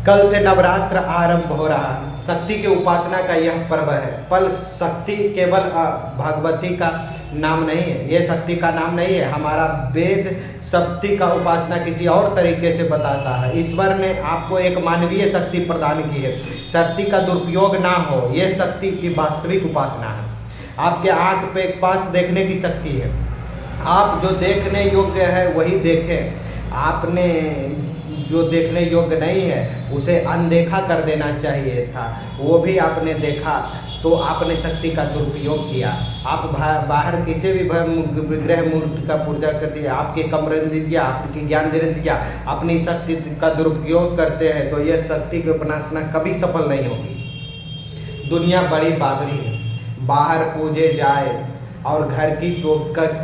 कल से नवरात्र आरंभ हो रहा है। शक्ति के उपासना का यह पर्व है। पर शक्ति केवल भगवती का नाम नहीं है, ये शक्ति का नाम नहीं है। हमारा वेद शक्ति का उपासना किसी और तरीके से बताता है। ईश्वर ने आपको एक मानवीय शक्ति प्रदान की है। शक्ति का दुरुपयोग ना हो, यह शक्ति की वास्तविक उपासना है। आपके आँख पे पास देखने की शक्ति है। आप जो देखने योग्य है वही देखें। आपने जो देखने योग्य नहीं है उसे अनदेखा कर देना चाहिए था, वो भी आपने देखा तो आपने शक्ति का दुरुपयोग किया। आप बाहर किसी भी विग्रह मूर्ति का पूजा करते हैं, आपके कमरेंद्रिया, आपकी ज्ञान दिया, अपनी शक्ति का दुरुपयोग करते हैं तो यह शक्ति की उपासना कभी सफल नहीं होगी। दुनिया बड़ी बाबरी है, बाहर पूजे जाए और घर की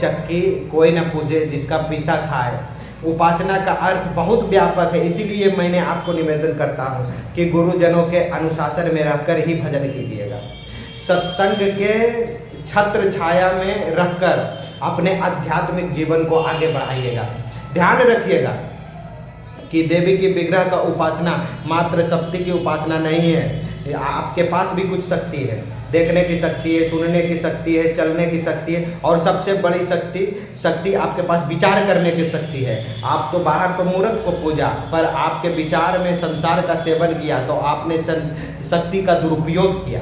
चक्की कोई न पूजे जिसका पीसा खाए। उपासना का अर्थ बहुत व्यापक है, इसीलिए मैंने आपको निवेदन करता हूँ कि गुरुजनों के अनुशासन में रहकर ही भजन कीजिएगा। सत्संग के छत्र छाया में रहकर अपने आध्यात्मिक जीवन को आगे बढ़ाइएगा। ध्यान रखिएगा कि देवी की विग्रह का उपासना मात्र शक्ति की उपासना नहीं है। आपके पास भी कुछ शक्ति है, देखने की शक्ति है, सुनने की शक्ति है, चलने की शक्ति है, और सबसे बड़ी शक्ति आपके पास विचार करने की शक्ति है। आप तो बाहर तो मूर्त को पूजा, पर आपके विचार में संसार का सेवन किया तो आपने शक्ति का दुरुपयोग किया।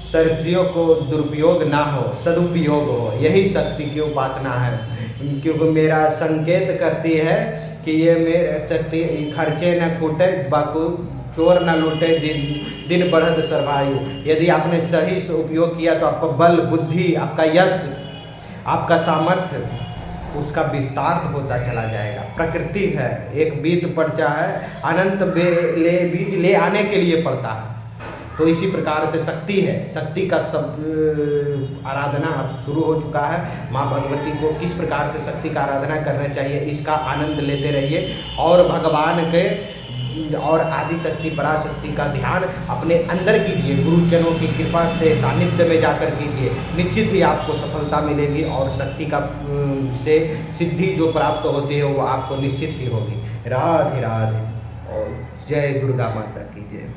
शक्तियों को दुरुपयोग ना हो, सदुपयोग हो, यही शक्ति की उपासना है। क्योंकि मेरा संकेत करती है कि ये मेरे शक्ति खर्चे न खूटे, बाकू चोर न लूटे, दिन बढ़त सर्वायु। यदि आपने सही से उपयोग किया तो आपका बल, बुद्धि, आपका यश, आपका सामर्थ्य, उसका विस्तार होता चला जाएगा। प्रकृति है, एक बीज पड़ता है, अनंत बीज ले आने के लिए पड़ता है। तो इसी प्रकार से शक्ति है, शक्ति का सब आराधना अब शुरू हो चुका है। माँ भगवती को किस प्रकार से शक्ति का आराधना करना चाहिए, इसका आनंद लेते रहिए और भगवान के और आदि शक्ति पराशक्ति का ध्यान अपने अंदर कीजिए। गुरुजनों की कृपा से सानिध्य में जाकर कीजिए, निश्चित ही आपको सफलता मिलेगी और शक्ति का से सिद्धि जो प्राप्त होती है वो आपको निश्चित ही होगी। राधे राधे और जय दुर्गा माता की जय।